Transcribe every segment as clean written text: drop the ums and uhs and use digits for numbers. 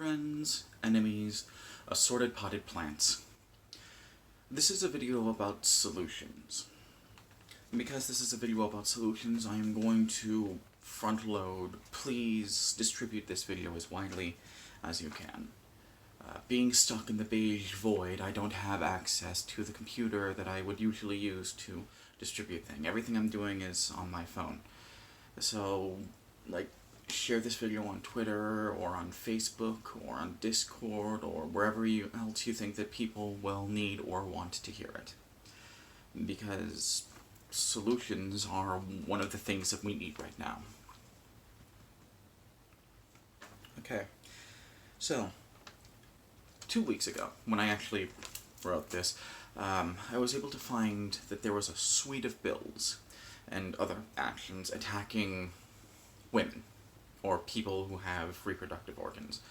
friends, enemies, assorted potted plants. This is a video about solutions. And because this is a video about solutions, I am going to front load. Please distribute this video as widely as you can. Being stuck in the beige void, I don't have access to the computer that I would usually use to distribute things. Everything I'm doing is on my phone. So, share this video on Twitter, or on Facebook, or on Discord, or wherever else you think that people will need or want to hear it. Because solutions are one of the things that we need right now. Okay, so 2 weeks ago, when I actually wrote this, I was able to find that there was a suite of bills and other actions attacking women, or people who have reproductive organs.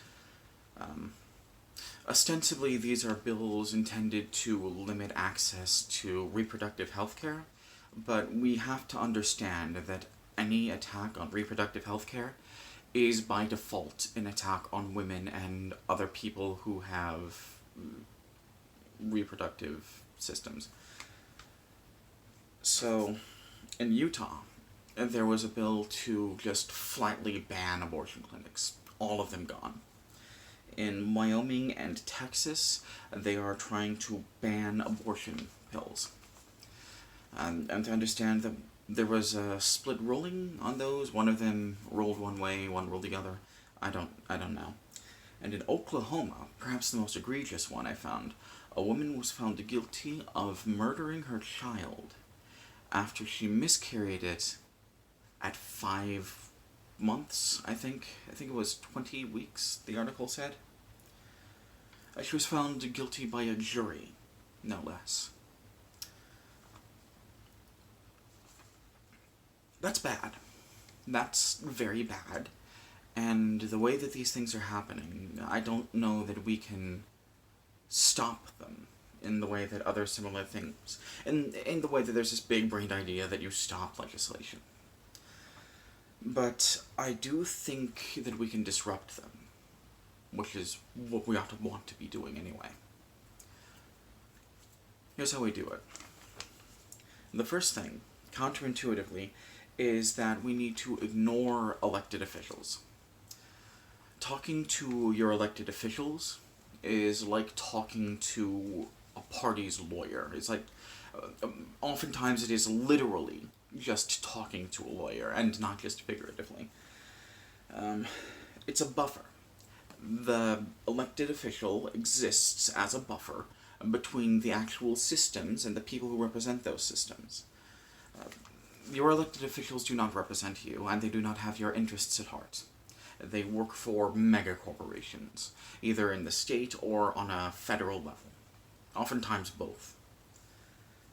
Ostensibly, these are bills intended to limit access to reproductive health care, but we have to understand that any attack on reproductive health care is by default an attack on women and other people who have reproductive systems. So, in Utah, there was a bill to just flatly ban abortion clinics. All of them gone. In Wyoming and Texas, they are trying to ban abortion pills. And to understand that there was a split ruling on those. One of them ruled one way, one ruled the other. I don't know. And in Oklahoma, perhaps the most egregious one I found, a woman was found guilty of murdering her child after she miscarried it at 5 months, I think. I think it was 20 weeks, the article said. She was found guilty by a jury, no less. That's bad. That's very bad. And the way that these things are happening, I don't know that we can stop them in the way that other similar things, in the way that there's this big-brained idea that you stop legislation. But I do think that we can disrupt them, which is what we ought to want to be doing anyway. Here's how we do it. The first thing, counterintuitively, is that we need to ignore elected officials. Talking to your elected officials is like talking to a party's lawyer. It's like, oftentimes it is literally just talking to a lawyer, and not just figuratively. It's a buffer. The elected official exists as a buffer between the actual systems and the people who represent those systems. Your elected officials do not represent you, and they do not have your interests at heart. They work for mega-corporations, either in the state or on a federal level. Oftentimes both.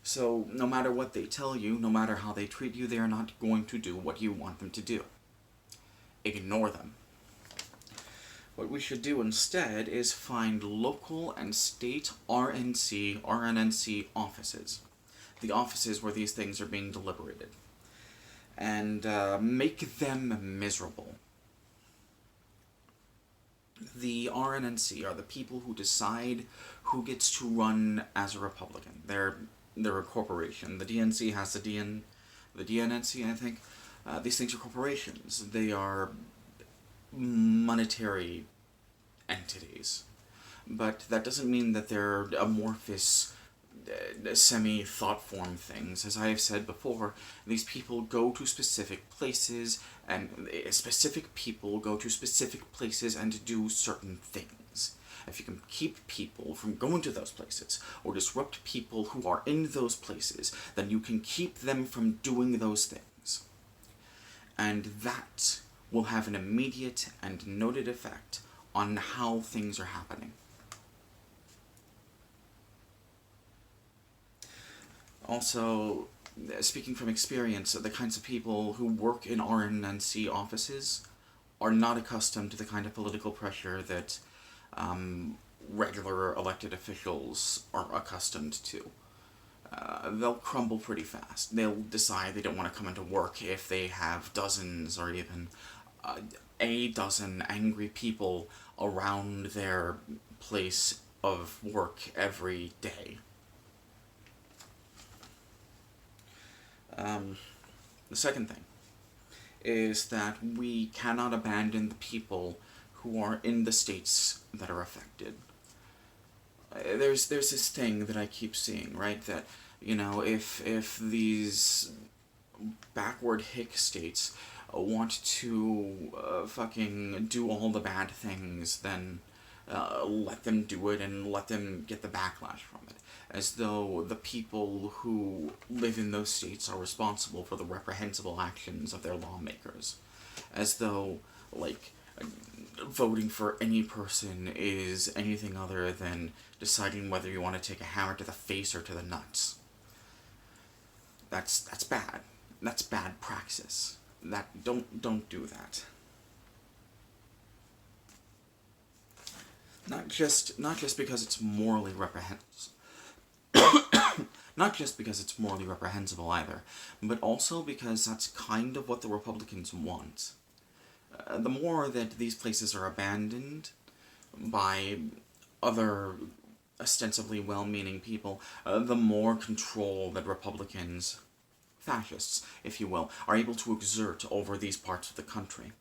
So, no matter what they tell you, no matter how they treat you, they are not going to do what you want them to do. Ignore them. What we should do instead is find local and state RNC offices. The offices where these things are being deliberated. And make them miserable. The RNC are the people who decide who gets to run as a Republican. They're a corporation. The DNC has the DNNC, I think. These things are corporations. They are monetary entities. But that doesn't mean that they're amorphous, semi-thought-form things. As I have said before, these people go to specific places, and specific people go to specific places and do certain things. If you can keep people from going to those places, or disrupt people who are in those places, then you can keep them from doing those things. And that will have an immediate and noted effect on how things are happening. Also, speaking from experience, the kinds of people who work in RNC offices are not accustomed to the kind of political pressure that regular elected officials are accustomed to. They'll crumble pretty fast. They'll decide they don't want to come into work if they have dozens or even a dozen angry people around their place of work every day. The second thing is that we cannot abandon the people who are in the states that are affected. There's this thing that I keep seeing, right? That, if these backward hick states want to fucking do all the bad things, then let them do it and let them get the backlash from it. As though the people who live in those states are responsible for the reprehensible actions of their lawmakers. As though, like, voting for any person is anything other than deciding whether you want to take a hammer to the face or to the nuts. That's bad. That's bad praxis. Don't do that. Not just because it's morally reprehensible. Not just because it's morally reprehensible either, but also because that's kind of what the Republicans want. The more that these places are abandoned by other ostensibly well-meaning people, the more control that Republicans, fascists, if you will, are able to exert over these parts of the country.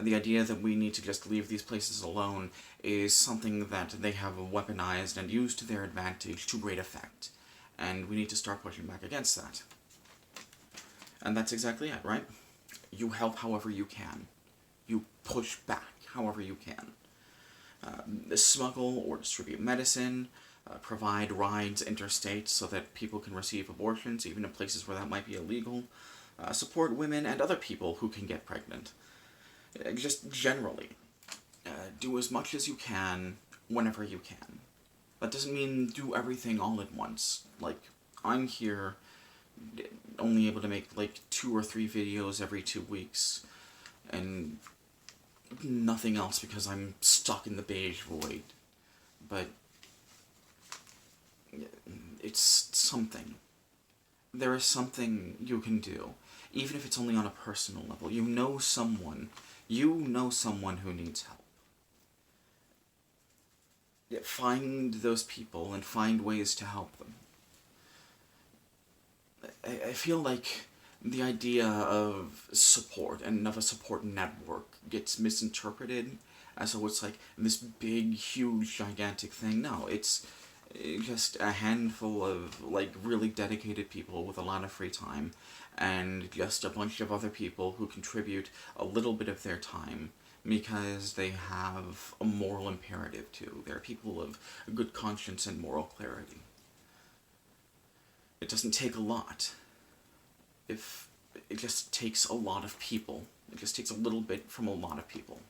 The idea that we need to just leave these places alone is something that they have weaponized and used to their advantage to great effect. And we need to start pushing back against that. And that's exactly it, right? You help however you can. You push back however you can. Smuggle or distribute medicine, provide rides interstate so that people can receive abortions, even in places where that might be illegal, support women and other people who can get pregnant. Just generally, do as much as you can whenever you can. That doesn't mean do everything all at once. Like, I'm here only able to make like 2 or 3 videos every 2 weeks, and nothing else because I'm stuck in the beige void. But it's something. There is something you can do, even if it's only on a personal level. You know someone who needs help. Find those people and find ways to help them. I feel like the idea of support and of a support network gets misinterpreted as though it's like this big, huge, gigantic thing. No, it's just a handful of, like, really dedicated people with a lot of free time, and just a bunch of other people who contribute a little bit of their time because they have a moral imperative too. They're people of good conscience and moral clarity. It doesn't take a lot. If it just takes a lot of people. It just takes a little bit from a lot of people.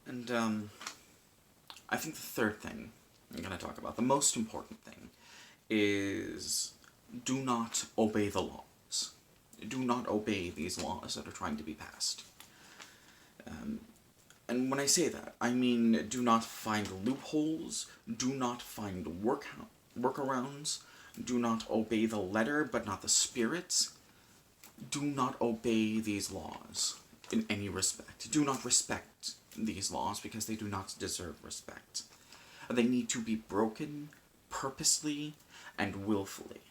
And, I think the third thing I'm going to talk about, the most important thing, is do not obey the laws. Do not obey these laws that are trying to be passed. And when I say that, I mean do not find loopholes, do not find workarounds, do not obey the letter but not the spirit. Do not obey these laws in any respect. Do not respect these laws because they do not deserve respect. They need to be broken purposely and willfully.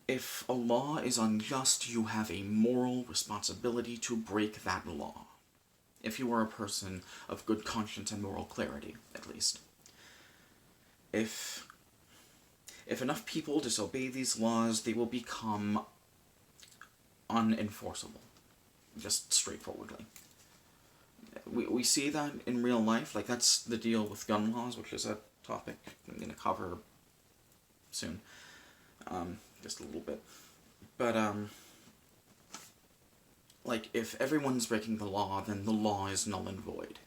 If a law is unjust, you have a moral responsibility to break that law. If you are a person of good conscience and moral clarity, at least. If enough people disobey these laws, they will become unenforceable. Just straightforwardly. We see that in real life. Like, that's the deal with gun laws, which is a topic I'm going to cover soon. Just a little bit. But, like, if everyone's breaking the law, then the law is null and void,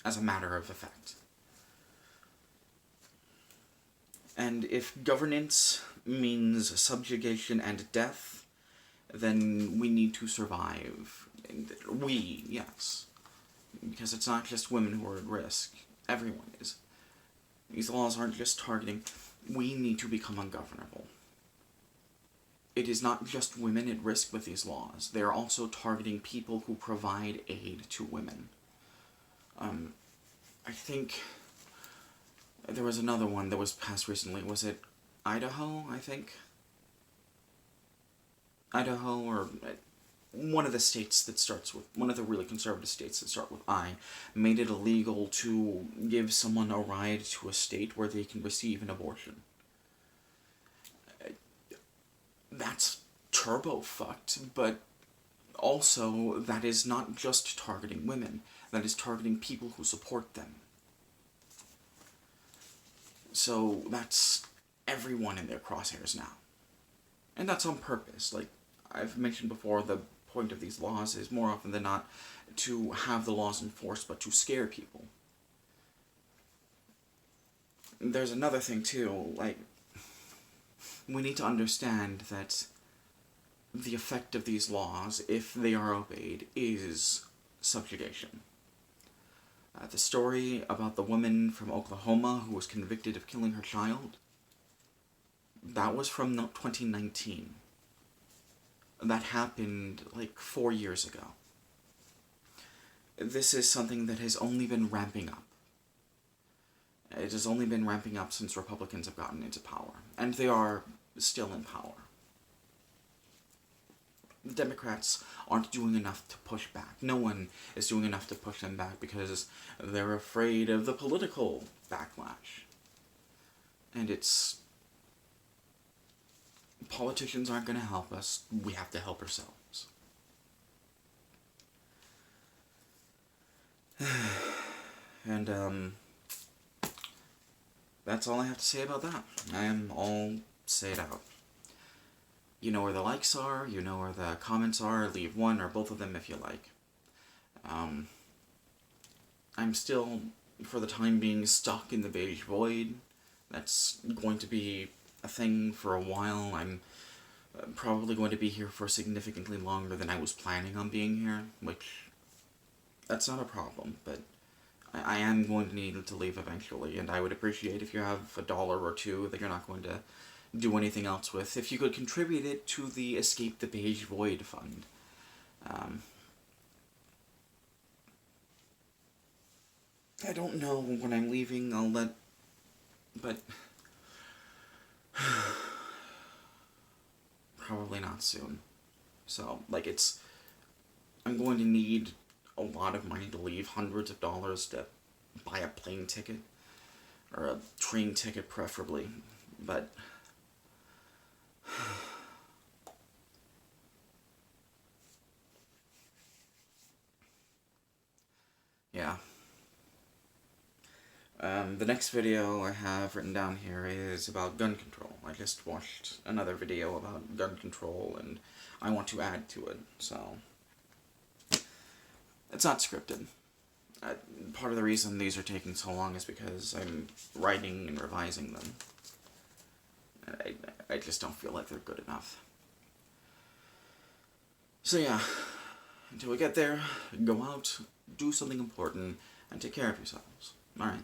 as a matter of effect. And if governance means subjugation and death, then we need to survive. We, yes. Because it's not just women who are at risk. Everyone is. These laws aren't just targeting. We need to become ungovernable. it is not just women at risk with these laws. They are also targeting people who provide aid to women. I think there was another one that was passed recently. Was it Idaho, I think? Idaho, or one of the states that starts with, one of the really conservative states that start with I, made it illegal to give someone a ride to a state where they can receive an abortion. That's turbo fucked, but also that is not just targeting women, that is targeting people who support them. So that's everyone in their crosshairs now. And that's on purpose. Like I've mentioned before, the point of these laws is more often than not to have the laws enforced, but to scare people. There's another thing too, like, we need to understand that the effect of these laws, if they are obeyed, is subjugation. The story about the woman from Oklahoma who was convicted of killing her child, that was from 2019. That happened like 4 years ago. This is something that has only been ramping up. It has only been ramping up since Republicans have gotten into power, and they are still in power. The Democrats aren't doing enough to push back. No one is doing enough to push them back because they're afraid of the political backlash. And it's... politicians aren't going to help us. We have to help ourselves. And, that's all I have to say about that. I am all said out. You know where the likes are, you know where the comments are, leave one or both of them if you like. I'm still, for the time being, stuck in the beige void. That's going to be a thing for a while. I'm probably going to be here for significantly longer than I was planning on being here, which, that's not a problem, but I am going to need to leave eventually, and I would appreciate if you have $1 or $2 that you're not going to do anything else with, if you could contribute it to the Escape the Beige Void Fund. I don't know when I'm leaving, but probably not soon. So, like, I'm going to need a lot of money to leave, hundreds of dollars to buy a plane ticket, or a train ticket preferably, but... yeah. The next video I have written down here is about gun control. I just watched another video about gun control, and I want to add to it, so... it's not scripted. Part of the reason these are taking so long is because I'm writing and revising them. I just don't feel like they're good enough. So yeah, until we get there, go out, do something important, and take care of yourselves. Alright.